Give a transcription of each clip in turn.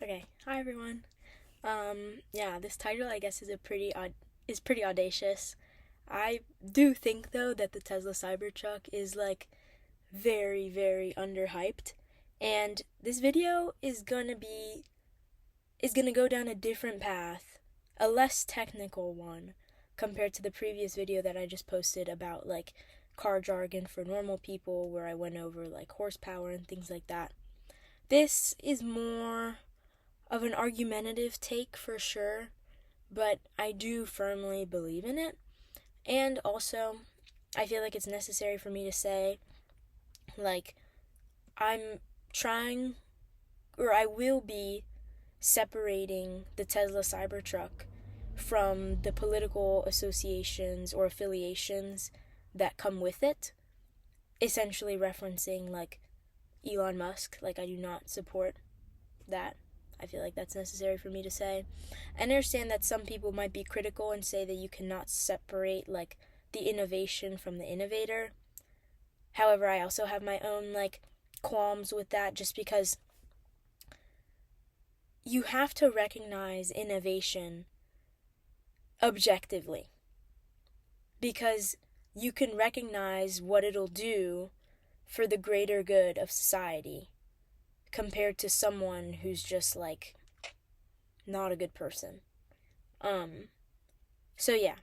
Okay, hi everyone. Yeah, this title I guess is pretty audacious. I do think though that the Tesla Cybertruck is like very underhyped, and this video is gonna go down a different path, a less technical one compared to the previous video that I just posted about like car jargon for normal people where I went over like horsepower and things like that. This is more of an argumentative take for sure, but I do firmly believe in it. And also, I feel like it's necessary for me to say, like, I'm trying, or I will be separating the Tesla Cybertruck from the political associations or affiliations that come with it, essentially referencing, like, Elon Musk. Like, I do not support that. I feel like that's necessary for me to say. I understand that some people might be critical and say that you cannot separate like the innovation from the innovator. However, I also have my own like qualms with that just because you have to recognize innovation objectively. Because you can recognize what it'll do for the greater good of society compared to someone who's just like not a good person. So yeah.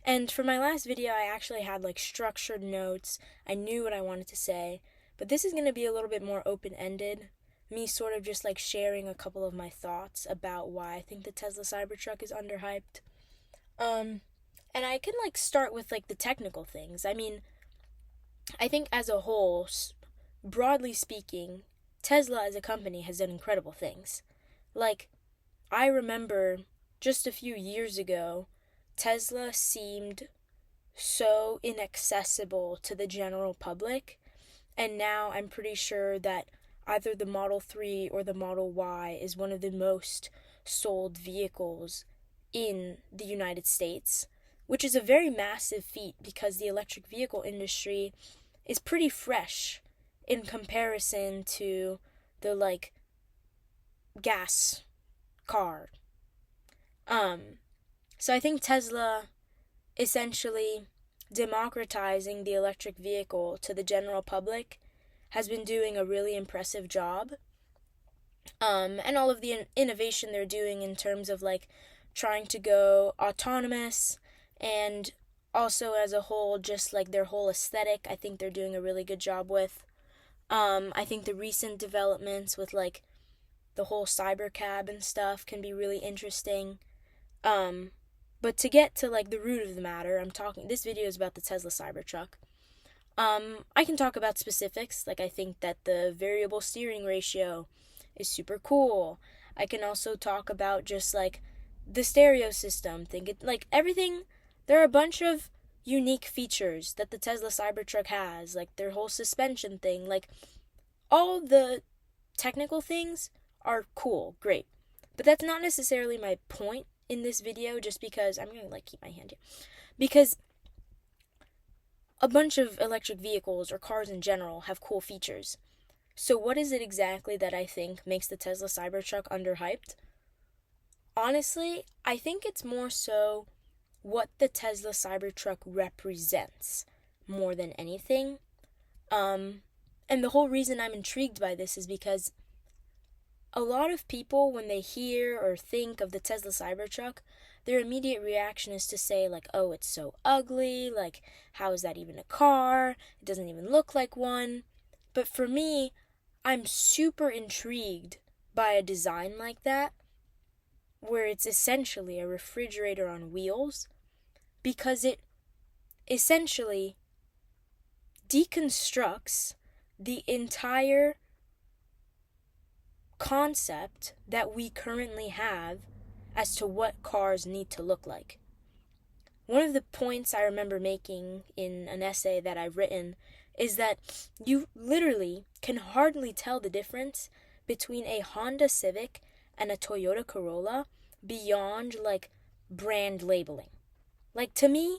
And for my last video, I actually had like structured notes. I knew what I wanted to say, but this is going to be a little bit more open-ended. Me sort of just like sharing a couple of my thoughts about why I think the Tesla Cybertruck is underhyped. And I can like start with like the technical things. I mean, I think as a whole, broadly speaking, Tesla as a company has done incredible things. Like, I remember just a few years ago, Tesla seemed so inaccessible to the general public, and now I'm pretty sure that either the Model 3 or the Model Y is one of the most sold vehicles in the United States, which is a very massive feat because the electric vehicle industry is pretty fresh in comparison to the like gas car. So I think Tesla essentially democratizing the electric vehicle to the general public has been doing a really impressive job. And all of the innovation they're doing in terms of like trying to go autonomous and also as a whole just like their whole aesthetic, I think they're doing a really good job with. I think the recent developments with like the whole cybercab and stuff can be really interesting. But to get to like the root of the matter, this video is about the Tesla Cybertruck. I can talk about specifics, like I think that the variable steering ratio is super cool. I can also talk about just like the stereo system, like everything. There are a bunch of unique features that the Tesla Cybertruck has, like their whole suspension thing, like all the technical things are cool, great. But that's not necessarily my point in this video, just because I'm gonna like keep my hand here. Because a bunch of electric vehicles or cars in general have cool features. So what is it exactly that I think makes the Tesla Cybertruck underhyped? Honestly, I think it's more so what the Tesla Cybertruck represents more than anything. And the whole reason I'm intrigued by this is because a lot of people, when they hear or think of the Tesla Cybertruck, their immediate reaction is to say, like, oh, it's so ugly, like, how is that even a car? It doesn't even look like one. But for me, I'm super intrigued by a design like that, where it's essentially a refrigerator on wheels, because it essentially deconstructs the entire concept that we currently have as to what cars need to look like. One of the points I remember making in an essay that I've written is that you literally can hardly tell the difference between a Honda Civic and a Toyota Corolla beyond like brand labeling. Like, to me,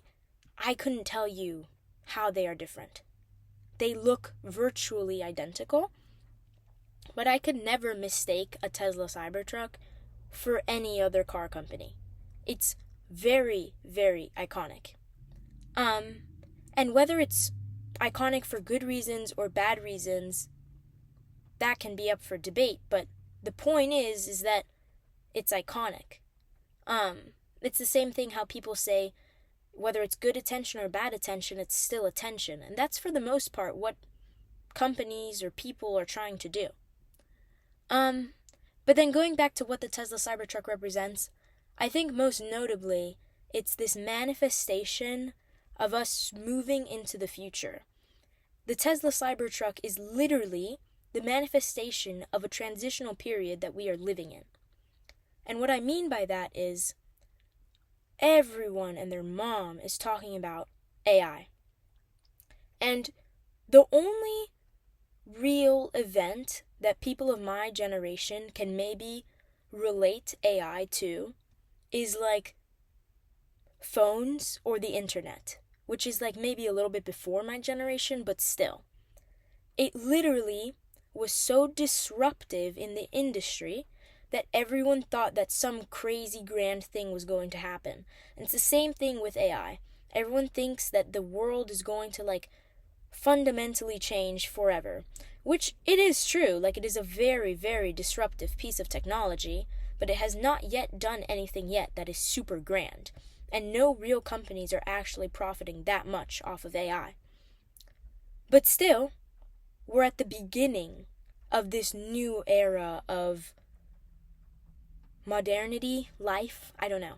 I couldn't tell you how they are different. They look virtually identical. but I could never mistake a Tesla Cybertruck for any other car company. It's very, very iconic. And whether it's iconic for good reasons or bad reasons, that can be up for debate, but the point is that it's iconic. It's the same thing how people say whether it's good attention or bad attention, it's still attention. And that's for the most part what companies or people are trying to do. But then going back to what the Tesla Cybertruck represents, I think most notably, it's this manifestation of us moving into the future. The Tesla Cybertruck is literally the manifestation of a transitional period that we are living in. And what I mean by that is everyone and their mom is talking about AI. And the only real event that people of my generation can maybe relate AI to is like phones or the internet, which is like maybe a little bit before my generation, but still. It literally was so disruptive in the industry that everyone thought that some crazy grand thing was going to happen. And it's the same thing with AI. Everyone thinks that the world is going to like fundamentally change forever, which it is true. Like, it is a very, very disruptive piece of technology, but it has not yet done anything yet that is super grand. And no real companies are actually profiting that much off of AI. But still, we're at the beginning of this new era of modernity, life, I don't know.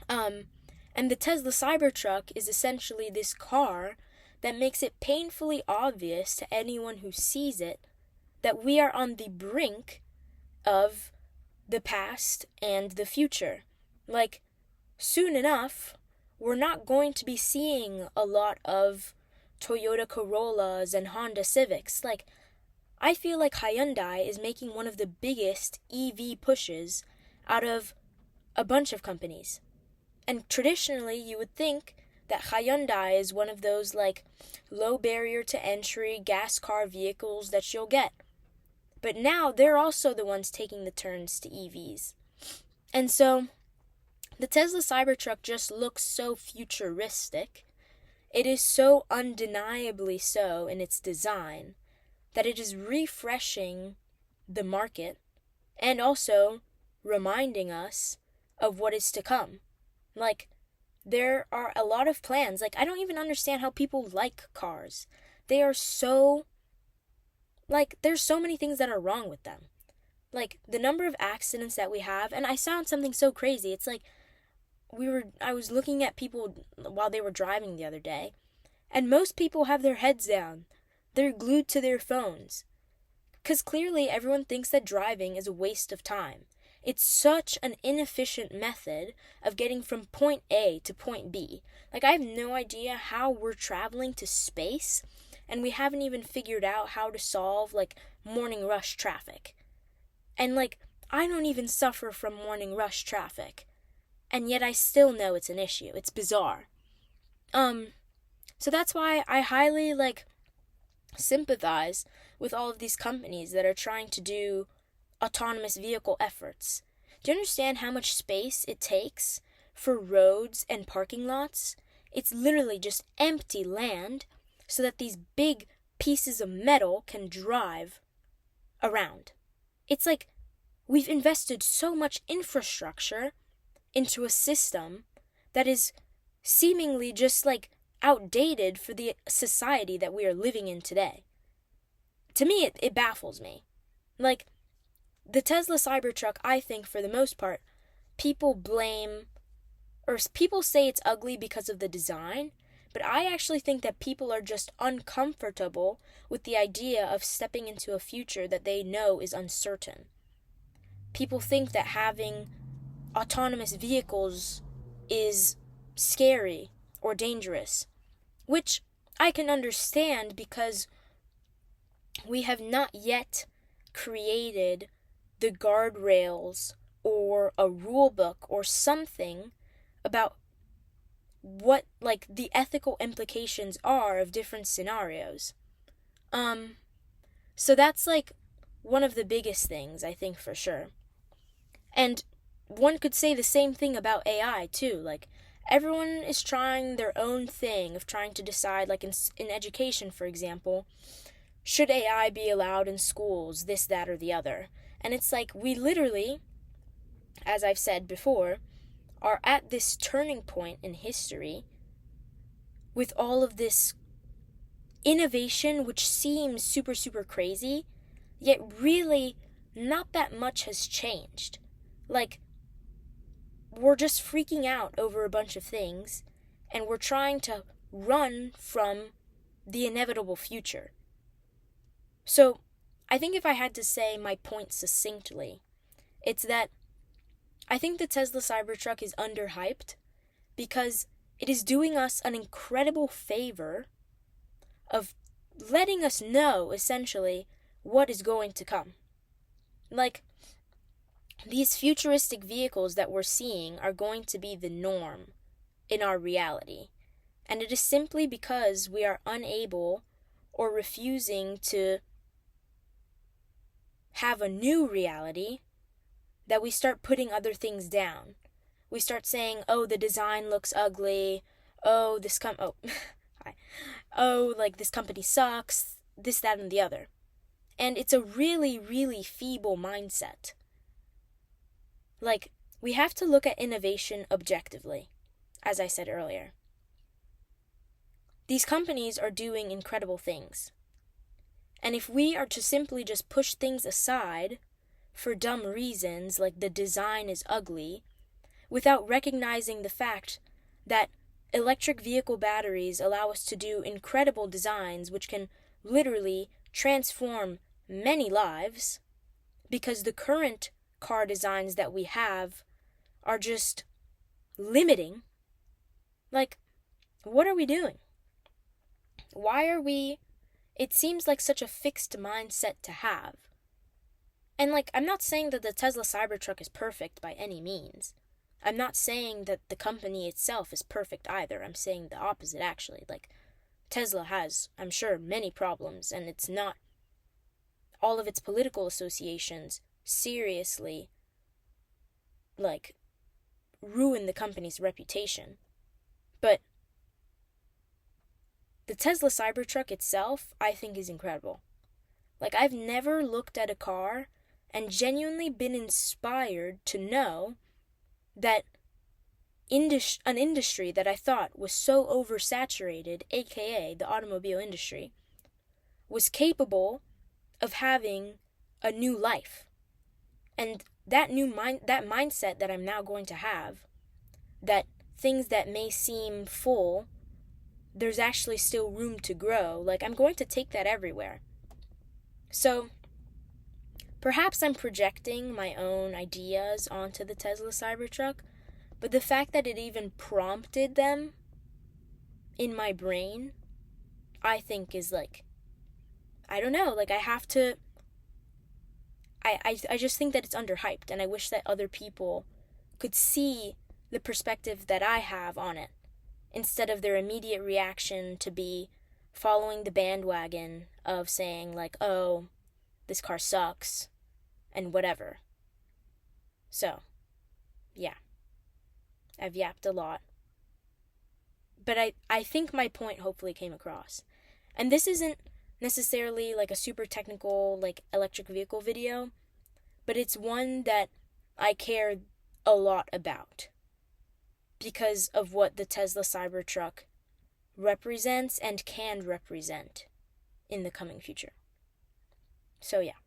And the Tesla Cybertruck is essentially this car that makes it painfully obvious to anyone who sees it that we are on the brink of the past and the future. Like, soon enough, we're not going to be seeing a lot of Toyota Corollas and Honda Civics. Like, I feel like Hyundai is making one of the biggest EV pushes out of a bunch of companies. And traditionally, you would think that Hyundai is one of those like low barrier to entry gas car vehicles that you'll get. But now they're also the ones taking the turns to EVs. And so the Tesla Cybertruck just looks so futuristic. It is so undeniably so in its design that it is refreshing the market and also reminding us of what is to come. Like, there are a lot of plans. Like, I don't even understand how people like cars. They are so, like, there's so many things that are wrong with them. Like, the number of accidents that we have, and I found something so crazy. It's like, I was looking at people while they were driving the other day, and most people have their heads down. They're glued to their phones. Because clearly everyone thinks that driving is a waste of time. It's such an inefficient method of getting from point A to point B. Like, I have no idea how we're traveling to space, and we haven't even figured out how to solve, like, morning rush traffic. And, like, I don't even suffer from morning rush traffic. And yet I still know it's an issue. It's bizarre. So that's why I highly, like, sympathize with all of these companies that are trying to do autonomous vehicle efforts. Do you understand how much space it takes for roads and parking lots? It's literally just empty land so that these big pieces of metal can drive around. It's like we've invested so much infrastructure into a system that is seemingly just like outdated for the society that we are living in today. To me, it baffles me. Like, the Tesla Cybertruck, I think, for the most part, people blame, or people say it's ugly because of the design, but I actually think that people are just uncomfortable with the idea of stepping into a future that they know is uncertain. People think that having autonomous vehicles is scary or dangerous, which I can understand because we have not yet created the guardrails or a rule book or something about what, like, the ethical implications are of different scenarios. So that's, like, one of the biggest things, I think, for sure. And one could say the same thing about AI, too. Like, everyone is trying their own thing of trying to decide, like in education, for example, should AI be allowed in schools, this, that, or the other? And it's like, we literally, as I've said before, are at this turning point in history with all of this innovation, which seems super, super crazy, yet really not that much has changed. Like, we're just freaking out over a bunch of things, and we're trying to run from the inevitable future. So, I think if I had to say my point succinctly, it's that I think the Tesla Cybertruck is underhyped because it is doing us an incredible favor of letting us know, essentially, what is going to come. Like, these futuristic vehicles that we're seeing are going to be the norm in our reality. And it is simply because we are unable or refusing to have a new reality that we start putting other things down. We start saying, oh, the design looks ugly. Oh, hi. Oh, like this company sucks. This, that, and the other. And it's a really, really feeble mindset. Like, we have to look at innovation objectively, as I said earlier. These companies are doing incredible things. And if we are to simply just push things aside for dumb reasons, like the design is ugly, without recognizing the fact that electric vehicle batteries allow us to do incredible designs which can literally transform many lives, because the current car designs that we have are just limiting. Like, what are we doing? Why are we... It seems like such a fixed mindset to have. And, like, I'm not saying that the Tesla Cybertruck is perfect by any means. I'm not saying that the company itself is perfect either. I'm saying the opposite, actually. Like, Tesla has, I'm sure, many problems, and it's not... All of its political associations seriously, like, ruin the company's reputation. But the Tesla Cybertruck itself, I think, is incredible. Like, I've never looked at a car and genuinely been inspired to know that an industry that I thought was so oversaturated, aka the automobile industry, was capable of having a new life. And that mindset that I'm now going to have, that things that may seem full, there's actually still room to grow. Like, I'm going to take that everywhere. So, perhaps I'm projecting my own ideas onto the Tesla Cybertruck, but the fact that it even prompted them in my brain, I think is like, I don't know, like, I have to... I just think that it's underhyped, and I wish that other people could see the perspective that I have on it, instead of their immediate reaction to be following the bandwagon of saying, like, oh, this car sucks, and whatever. So, yeah. I've yapped a lot. But I think my point hopefully came across. And this isn't necessarily like a super technical, like, electric vehicle video, but it's one that I care a lot about because of what the Tesla Cybertruck represents and can represent in the coming future. So yeah.